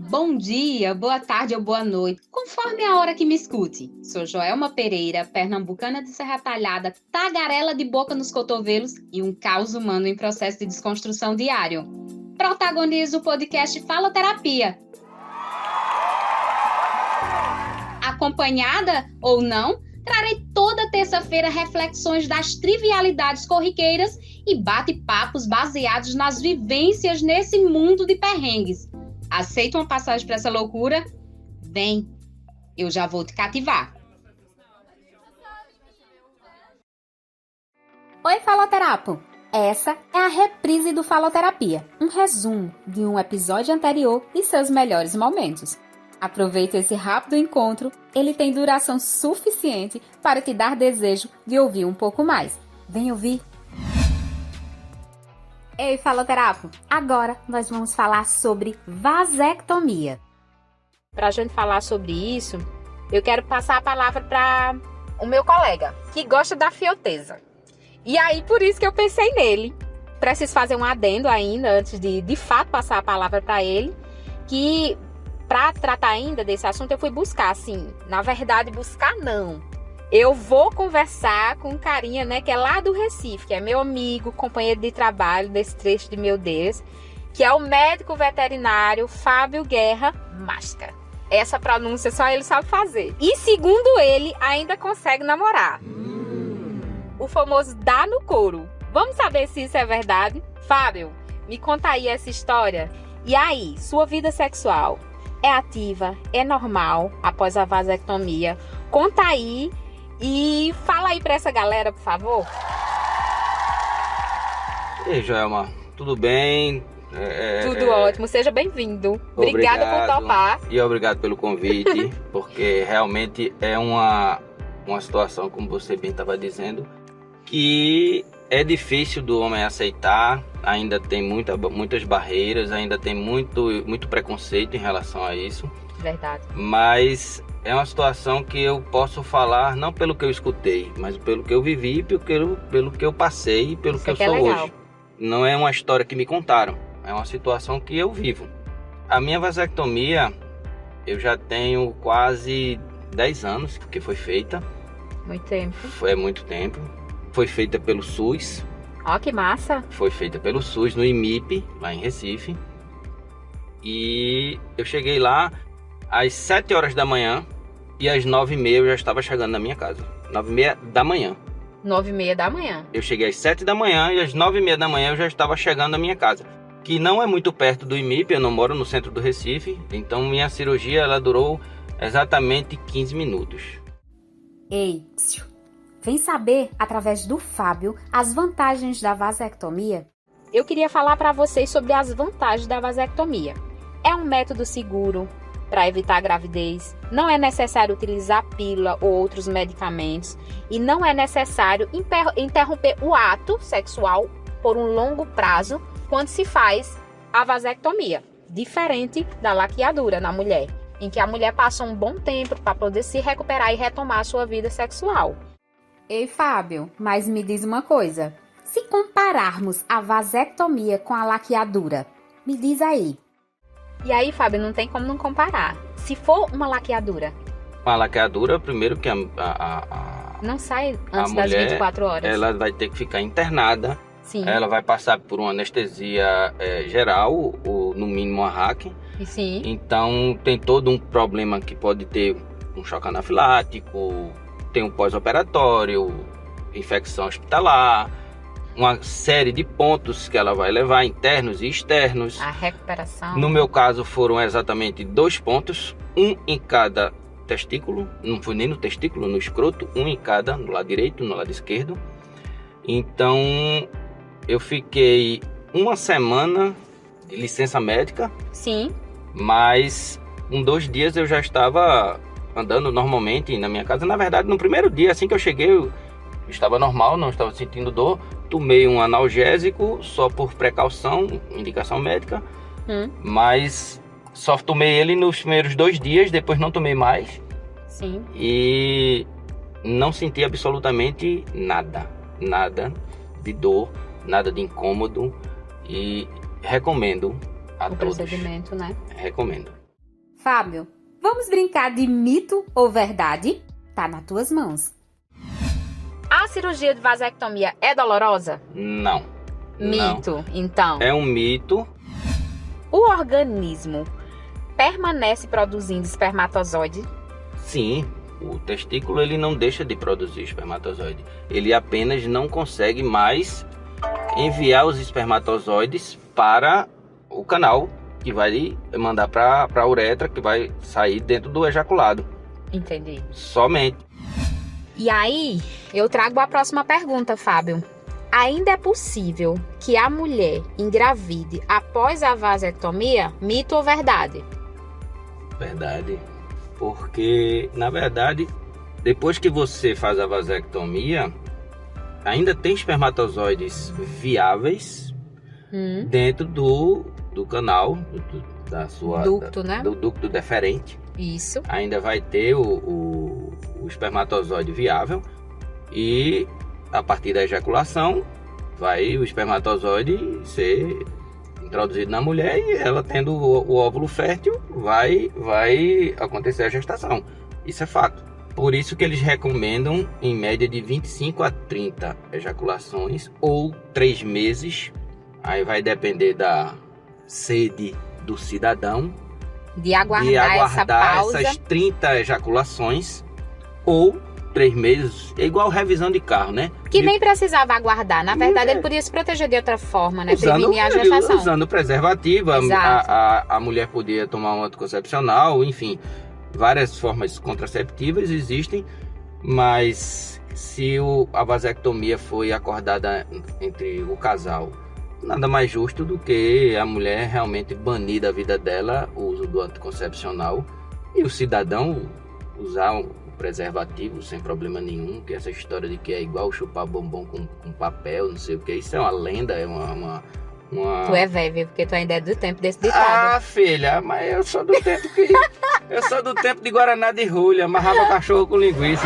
Bom dia, boa tarde ou boa noite, conforme a hora que me escute. Sou Joelma Pereira, pernambucana de Serra Talhada, tagarela de boca nos cotovelos e um caos humano em processo de desconstrução diário. Protagonizo o podcast Faloterapia. Acompanhada ou não, trarei toda terça-feira reflexões das trivialidades corriqueiras e bate-papos baseados nas vivências nesse mundo de perrengues. Aceita uma passagem para essa loucura? Vem, eu já vou te cativar. Oi, Faloterapo! Essa é a reprise do Faloterapia, um resumo de um episódio anterior e seus melhores momentos. Aproveita esse rápido encontro, ele tem duração suficiente para te dar desejo de ouvir um pouco mais. Vem ouvir! Ei, Faloterapo! Agora nós vamos falar sobre vasectomia. Para a gente falar sobre isso, eu quero passar a palavra para o meu colega, que gosta da fioteza. E aí, por isso que eu pensei nele. Preciso fazer um adendo ainda, antes de fato passar a palavra para ele, que para tratar ainda desse assunto, eu fui buscar, assim, na verdade, buscar não. Eu vou conversar com um carinha, né, que é lá do Recife, que é meu amigo, companheiro de trabalho desse trecho de meu Deus, que é o médico veterinário Fábio Guerra Máscara. Essa pronúncia só ele sabe fazer. E segundo ele, ainda consegue namorar. O famoso dá no couro. Vamos saber se isso é verdade? Fábio, me conta aí essa história. E aí, sua vida sexual é ativa? É normal após a vasectomia? Conta aí e fala aí pra essa galera, por favor. E aí, Joelma, tudo bem? Tudo ótimo, seja bem-vindo. Obrigada por topar. E obrigado pelo convite, porque realmente é uma situação, como você bem estava dizendo, que é difícil do homem aceitar, ainda tem muitas barreiras, ainda tem muito preconceito em relação a isso. Verdade. Mas é uma situação que eu posso falar não pelo que eu escutei, mas pelo que eu vivi, pelo que eu passei e pelo que eu sou hoje. Não é uma história que me contaram, é uma situação que eu vivo. A minha vasectomia, eu já tenho quase 10 anos que foi feita. Muito tempo. É muito tempo. Foi feita pelo SUS. Ó, que massa! Foi feita pelo SUS no IMIP, lá em Recife. E eu cheguei lá às 7 horas da manhã e às 9h30 eu já estava chegando na minha casa. 9h30 da manhã. 9h30 da manhã. Eu cheguei às 7 da manhã e às 9h30 da manhã eu já estava chegando na minha casa. Que não é muito perto do IMIP, eu não moro no centro do Recife. Então minha cirurgia ela durou exatamente 15 minutos. Ei, vem saber, através do Fábio, as vantagens da vasectomia? Eu queria falar para vocês sobre as vantagens da vasectomia. É um método seguro para evitar a gravidez, não é necessário utilizar pílula ou outros medicamentos e não é necessário interromper o ato sexual por um longo prazo quando se faz a vasectomia, diferente da laqueadura na mulher, em que a mulher passa um bom tempo para poder se recuperar e retomar a sua vida sexual. Ei, Fábio, mas me diz uma coisa. Se compararmos a vasectomia com a laqueadura, me diz aí. E aí, Fábio, não tem como não comparar. Se for uma laqueadura... Uma laqueadura, primeiro que não sai antes das mulher, 24 horas. Ela vai ter que ficar internada. Sim. Ela vai passar por uma anestesia geral, ou no mínimo uma hack. Sim. Então tem todo um problema que pode ter um choque anafilático, tem um pós-operatório, infecção hospitalar, uma série de pontos que ela vai levar, internos e externos. A recuperação. No meu caso foram exatamente 2 pontos, um em cada testículo, não foi nem no testículo, no escroto, um em cada, no lado direito, no lado esquerdo. Então eu fiquei 1 semana de licença médica. Sim. Mas em 2 dias eu já estava andando normalmente na minha casa. Na verdade, no primeiro dia, assim que eu cheguei, eu estava normal, não estava sentindo dor. Tomei um analgésico só por precaução, indicação médica. Mas só tomei ele nos primeiros 2 dias, depois não tomei mais. Sim. E não senti absolutamente nada de dor, nada de incômodo. E recomendo a todos. Procedimento, né? Recomendo. Fábio, vamos brincar de mito ou verdade? Tá nas tuas mãos. A cirurgia de vasectomia é dolorosa? Não. Mito, Não. então. É um mito. O organismo permanece produzindo espermatozoide? Sim, o testículo ele não deixa de produzir espermatozoide. Ele apenas não consegue mais enviar os espermatozoides para o canal que vai mandar para a uretra, que vai sair dentro do ejaculado. Entendi. Somente. E aí, eu trago a próxima pergunta, Fábio. Ainda é possível que a mulher engravide após a vasectomia? Mito ou verdade? Verdade. Porque, na verdade, depois que você faz a vasectomia, ainda tem espermatozoides viáveis dentro do canal, da sua... Ducto, né? Do ducto deferente. Isso. Ainda vai ter o espermatozoide viável e a partir da ejaculação vai o espermatozoide ser introduzido na mulher e ela tendo o óvulo fértil vai acontecer a gestação. Isso é fato. Por isso que eles recomendam em média de 25 a 30 ejaculações ou 3 meses. Aí vai depender da sede do cidadão De aguardar essa pausa. essas 30 ejaculações ou 3 meses, é igual revisão de carro, né? Que nem precisava aguardar. Na verdade, ele podia se proteger de outra forma, né? Usando, Prevenir a gestação. usando preservativo, a mulher podia tomar um anticoncepcional, enfim, várias formas contraceptivas existem, mas se a vasectomia foi acordada entre o casal, nada mais justo do que a mulher realmente banir da vida dela o uso do anticoncepcional e o cidadão usar o preservativo sem problema nenhum, que essa história de que é igual chupar bombom com papel, não sei o que, isso é uma lenda, é uma... Tu é velho, porque tu ainda é do tempo desse ditado. Ah, filha, mas eu sou do tempo que... eu sou do tempo de Guaraná de rolha, amarrava cachorro com linguiça.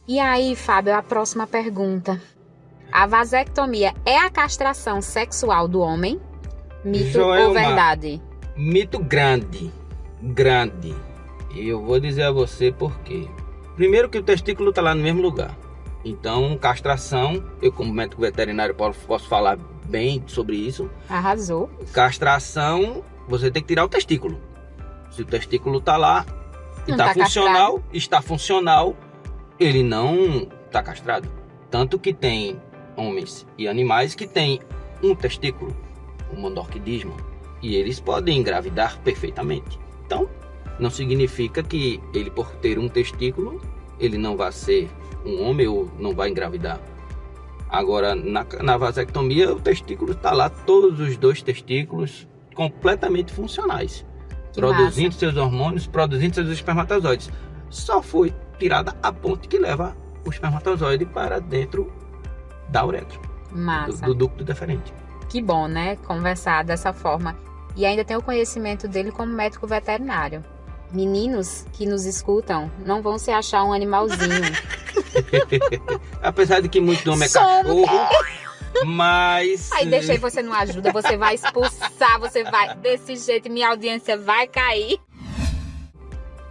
E aí, Fábio, a próxima pergunta. A vasectomia é a castração sexual do homem? Mito Joelma, ou verdade? Mito grande. E eu vou dizer a você por quê. Primeiro que o testículo está lá no mesmo lugar. Então, castração, eu como médico veterinário posso falar bem sobre isso. Arrasou. Castração, você tem que tirar o testículo. Se o testículo está lá e Não está tá funcional, ele não está castrado. Tanto que tem homens e animais que têm um testículo, o monorquidismo, e eles podem engravidar perfeitamente. Então, não significa que ele, por ter um testículo, ele não vai ser um homem ou não vai engravidar. Agora, na vasectomia, o testículo está lá, todos os 2 testículos completamente funcionais, produzindo seus hormônios, produzindo seus espermatozoides. Só foi tirada a ponte que leva o espermatozoide para dentro da uretra, Massa. do ducto deferente. Que bom, né? Conversar dessa forma. E ainda tem o conhecimento dele como médico veterinário. Meninos que nos escutam não vão se achar um animalzinho. Apesar de que muito homem é cachorro, mas... Aí deixei, você não ajuda, você vai expulsar, você vai... Desse jeito minha audiência vai cair.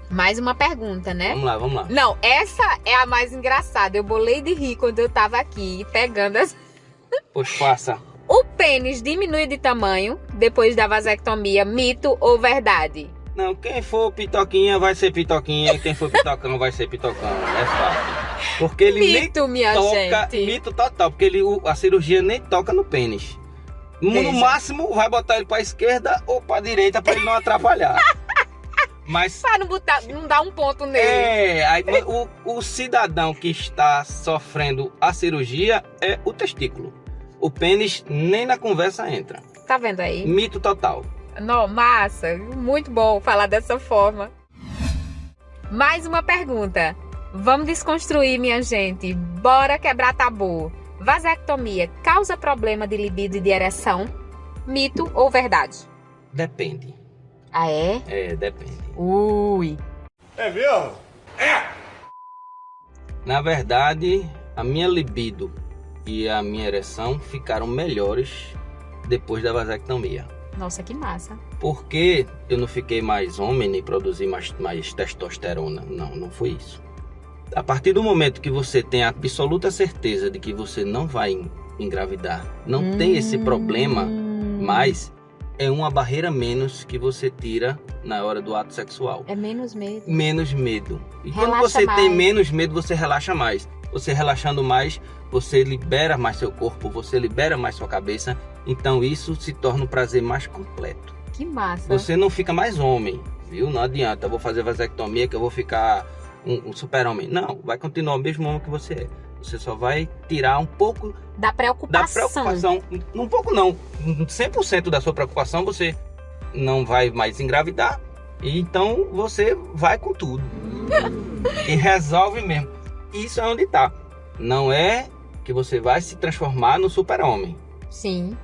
Mais uma pergunta, né? Vamos lá. Não, essa é a mais engraçada. Eu bolei de rir quando eu tava aqui pegando as... Pois faça. O pênis diminui de tamanho depois da vasectomia, mito ou verdade? Não, quem for pitoquinha vai ser pitoquinha, quem for pitocão vai ser pitocão, é fácil. Porque ele Mito, nem minha toca, gente. mito total, porque a cirurgia nem toca no pênis. No Veja. máximo vai botar ele pra esquerda ou pra direita pra ele não atrapalhar. Mas Pra não dar um ponto nele. aí, o cidadão que está sofrendo a cirurgia é o testículo. O pênis nem na conversa entra. Tá vendo aí? Mito total. Não, massa, muito bom falar dessa forma. Mais uma pergunta. Vamos desconstruir, minha gente. Bora quebrar tabu. Vasectomia causa problema de libido e de ereção? Mito ou verdade? Depende. Ah, é? É, depende. Ui. É mesmo? Na verdade, a minha libido e a minha ereção ficaram melhores depois da vasectomia. Nossa, que massa. Por que eu não fiquei mais homem nem produzi mais testosterona? Não foi isso. A partir do momento que você tem a absoluta certeza de que você não vai engravidar, não tem esse problema, mas é uma barreira menos que você tira na hora do ato sexual. É menos medo. Menos medo. E Relaxa quando você mais. tem menos medo, você relaxa mais. Você relaxando mais, você libera mais seu corpo, você libera mais sua cabeça. Então isso se torna um prazer mais completo. Que massa. Você não fica mais homem, viu? Não adianta, eu vou fazer vasectomia que eu vou ficar um super-homem. Não, vai continuar o mesmo homem que você é. Você só vai tirar um pouco Da preocupação. da preocupação. Um pouco não, 100% da sua preocupação você não vai mais engravidar. E então você vai com tudo. E resolve mesmo. Isso é onde tá. Não é que você vai se transformar no super-homem. Sim.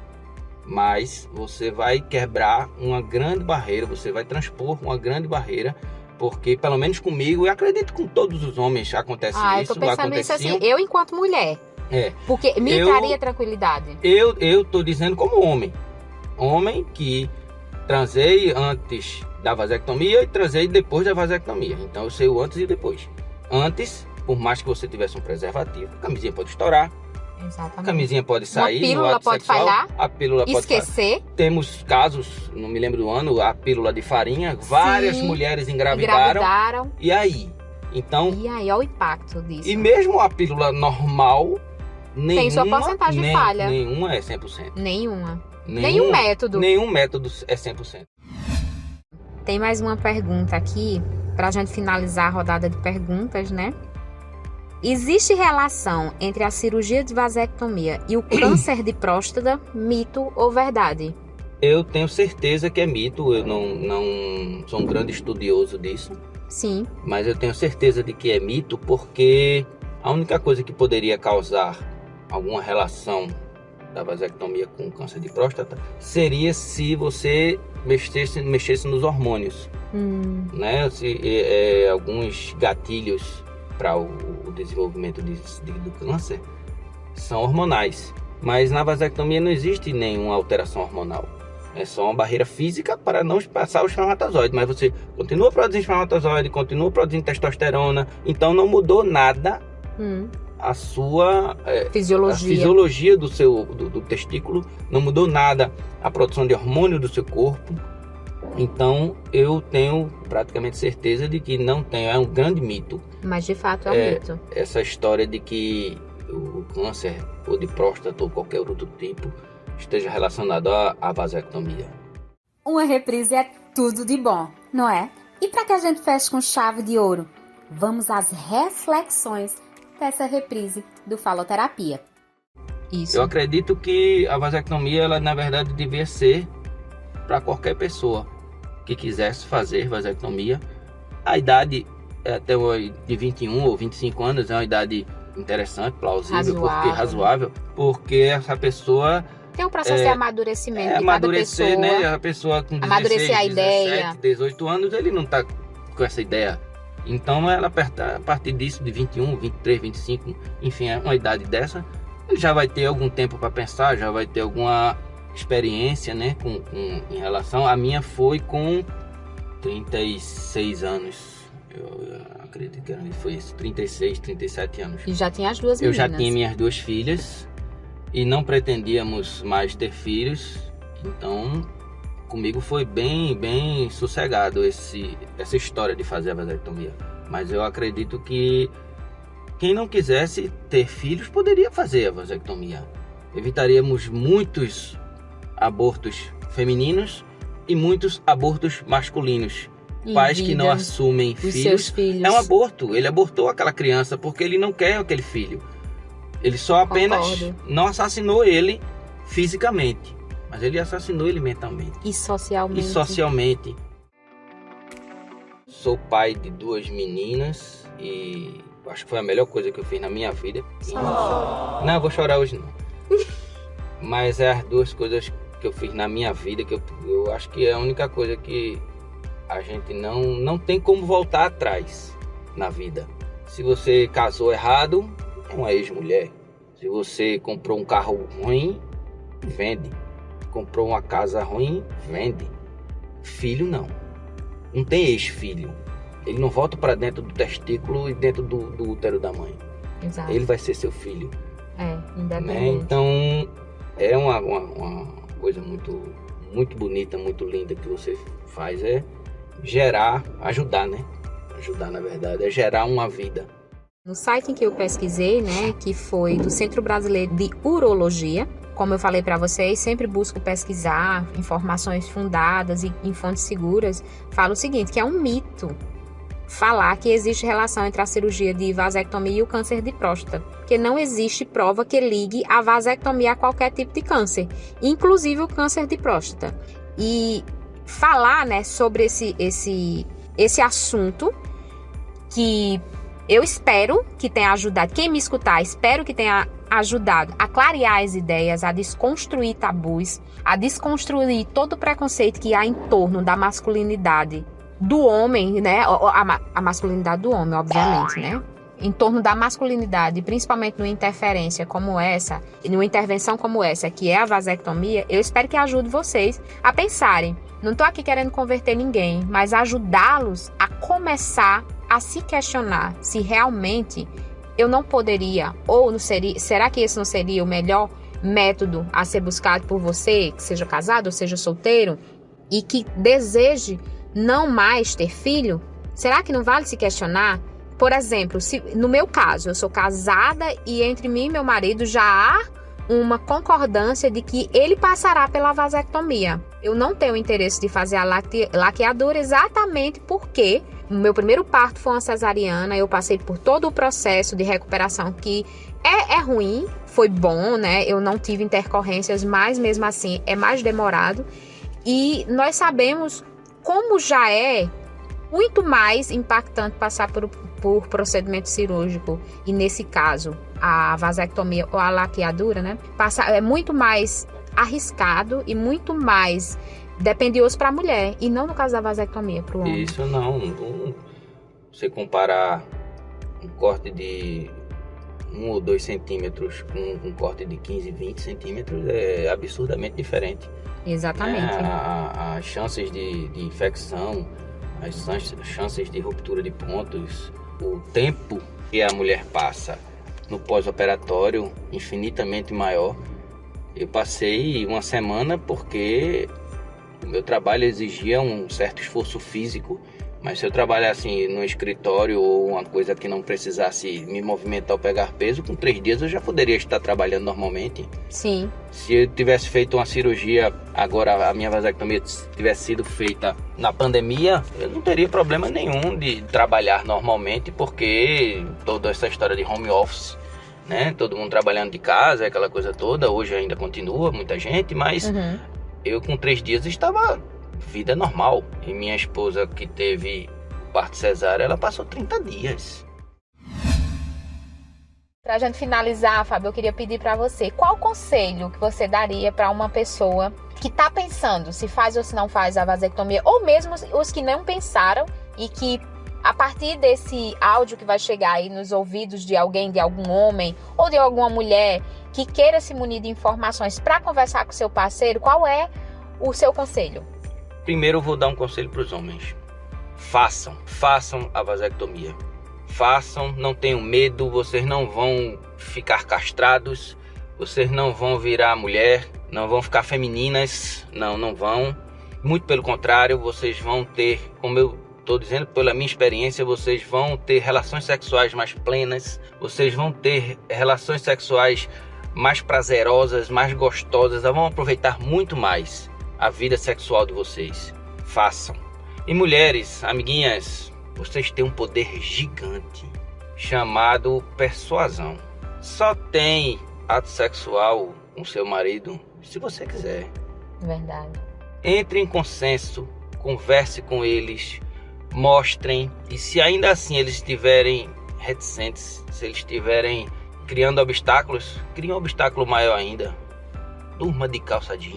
Mas você vai quebrar uma grande barreira, você vai transpor uma grande barreira, porque pelo menos comigo, eu acredito que com todos os homens acontece Eu isso, tô pensando nisso aconteciam. assim, eu enquanto mulher. É. Porque me traria tranquilidade. Eu tô dizendo como homem. Homem que transei antes da vasectomia e transei depois da vasectomia. Então eu sei o antes e depois. Antes, por mais que você tivesse um preservativo, a camisinha pode estourar. A Exatamente. camisinha pode sair, Uma pílula no ato pode sexual, falhar, a pílula pode falhar. esquecer. Temos casos, não me lembro do ano, a pílula de farinha, várias Sim, mulheres engravidaram. Engravidaram. E aí? Então, E aí, olha o impacto disso. e mesmo a pílula normal, nenhuma, sua porcentagem de falha. Nenhuma é 100%. Nenhuma. Nenhum método. Nenhum método é 100%. Tem mais uma pergunta aqui, pra gente finalizar a rodada de perguntas, né? Existe relação entre a cirurgia de vasectomia e o câncer de próstata? Mito ou verdade? Eu tenho certeza que é mito, eu não sou um grande estudioso disso, Sim. mas eu tenho certeza de que é mito porque a única coisa que poderia causar alguma relação da vasectomia com o câncer de próstata seria se você mexesse nos hormônios, né? Alguns gatilhos para o desenvolvimento do câncer são hormonais, mas na vasectomia não existe nenhuma alteração hormonal. É só uma barreira física para não passar o espermatozoide, mas você continua produzindo espermatozoide, continua produzindo testosterona, então não mudou nada a sua fisiologia do testículo, não mudou nada a produção de hormônio do seu corpo. Então eu tenho praticamente certeza de que não tem, é um grande mito. Mas de fato é um mito. Essa história de que o câncer ou de próstata ou qualquer outro tipo esteja relacionado à vasectomia. Uma reprise é tudo de bom, não é? E para que a gente feche com chave de ouro, vamos às reflexões dessa reprise do Faloterapia. Isso. Eu acredito que a vasectomia, ela na verdade devia ser para qualquer pessoa que quisesse fazer vasectomia. A idade até de 21 ou 25 anos é uma idade interessante, plausível, razoável, porque essa pessoa tem um processo de amadurecimento de amadurecer, cada pessoa. né? A pessoa com 16, Amadurecer a 17, ideia. 18 anos, ele não tá com essa ideia. Então, ela a partir disso, de 21, 23, 25, enfim, é uma idade dessa, ele já vai ter algum tempo para pensar, já vai ter alguma experiência, né? Em relação. A minha foi com 36 anos. Eu acredito que foi isso, 36, 37 anos. E já tinha as duas Eu meninas. já tinha minhas duas filhas e não pretendíamos mais ter filhos, então comigo foi bem sossegado essa história de fazer a vasectomia. Mas eu acredito que quem não quisesse ter filhos poderia fazer a vasectomia. Evitaríamos muitos abortos femininos e muitos abortos masculinos. Pais que não assumem seus filhos. É um aborto. Ele abortou aquela criança porque ele não quer aquele filho. Ele só apenas não assassinou ele fisicamente, mas ele assassinou ele mentalmente. E socialmente. Sou pai de duas meninas e acho que foi a melhor coisa que eu fiz na minha vida. Não, eu vou chorar hoje não. Mas é as duas coisas que eu fiz na minha vida que eu acho que é a única coisa que a gente não tem como voltar atrás na vida. Se você casou errado, é uma ex-mulher. Se você comprou um carro ruim, vende. comprou uma casa ruim, vende. Filho não. Não tem ex-filho. Ele não volta para dentro do testículo e dentro do útero da mãe. Exato. Ele vai ser seu filho. Independente. Né? Então, é uma coisa muito, muito bonita, muito linda que você faz. É gerar, ajudar, né? Ajudar, na verdade, é gerar uma vida. No site em que eu pesquisei, né, que foi do Centro Brasileiro de Urologia, como eu falei para vocês, sempre busco pesquisar informações fundadas e em fontes seguras, fala o seguinte, que é um mito falar que existe relação entre a cirurgia de vasectomia e o câncer de próstata, porque não existe prova que ligue a vasectomia a qualquer tipo de câncer, inclusive o câncer de próstata. E falar, né, sobre esse assunto que eu espero que tenha ajudado, quem me escutar, espero que tenha ajudado a clarear as ideias, a desconstruir tabus, a desconstruir todo o preconceito que há em torno da masculinidade do homem, né? A masculinidade do homem, obviamente, né? Em torno da masculinidade, principalmente numa interferência como essa, numa intervenção como essa, que é a vasectomia, eu espero que ajude vocês a pensarem. Não estou aqui querendo converter ninguém, mas ajudá-los a começar a se questionar se realmente eu não poderia, ou não seria, será que esse não seria o melhor método a ser buscado por você, que seja casado ou seja solteiro, e que deseje não mais ter filho? Será que não vale se questionar? Por exemplo, se no meu caso, eu sou casada e entre mim e meu marido já há uma concordância de que ele passará pela vasectomia. Eu não tenho interesse de fazer a laqueadura exatamente porque o meu primeiro parto foi uma cesariana, eu passei por todo o processo de recuperação que é ruim, foi bom, né? Eu não tive intercorrências, mas mesmo assim é mais demorado. E nós sabemos como já é muito mais impactante passar por procedimento cirúrgico, e nesse caso a vasectomia ou a laqueadura, né? É muito mais arriscado e muito mais dependioso para a mulher, e não no caso da vasectomia para o homem. Isso não. Você comparar um corte de 1 ou 2 centímetros com um corte de 15, 20 centímetros é absurdamente diferente. Exatamente. As chances de infecção, as chances de ruptura de pontos, o tempo que a mulher passa no pós-operatório, infinitamente maior. Eu passei uma semana porque o meu trabalho exigia um certo esforço físico, mas se eu trabalhasse no escritório ou uma coisa que não precisasse me movimentar ou pegar peso, com 3 dias eu já poderia estar trabalhando normalmente. Sim. Se eu tivesse feito uma cirurgia, agora a minha vasectomia tivesse sido feita na pandemia, eu não teria problema nenhum de trabalhar normalmente, porque toda essa história de home office, né? Todo mundo trabalhando de casa, aquela coisa toda, hoje ainda continua muita gente, mas eu com 3 dias estava vida normal. E minha esposa, que teve parto cesárea, ela passou 30 dias. Pra gente finalizar, Fábio, eu queria pedir para você, qual conselho que você daria para uma pessoa que tá pensando se faz ou se não faz a vasectomia, ou mesmo os que não pensaram e que a partir desse áudio que vai chegar aí nos ouvidos de alguém, de algum homem ou de alguma mulher que queira se munir de informações para conversar com seu parceiro, qual é o seu conselho? Primeiro eu vou dar um conselho para os homens. Façam a vasectomia. Façam, não tenham medo, vocês não vão ficar castrados, vocês não vão virar mulher, não vão ficar femininas, não vão. Muito pelo contrário, vocês vão ter, como eu estou dizendo, pela minha experiência, vocês vão ter relações sexuais mais plenas, vocês vão ter relações sexuais mais prazerosas, mais gostosas, vão aproveitar muito mais a vida sexual de vocês. Façam. E mulheres, amiguinhas, vocês têm um poder gigante chamado persuasão. Só tem ato sexual com seu marido se você quiser. Verdade. Entre em consenso, converse com eles, mostrem, e se ainda assim eles estiverem reticentes, se eles estiverem criando obstáculos, crie um obstáculo maior ainda. Durma de calça jeans.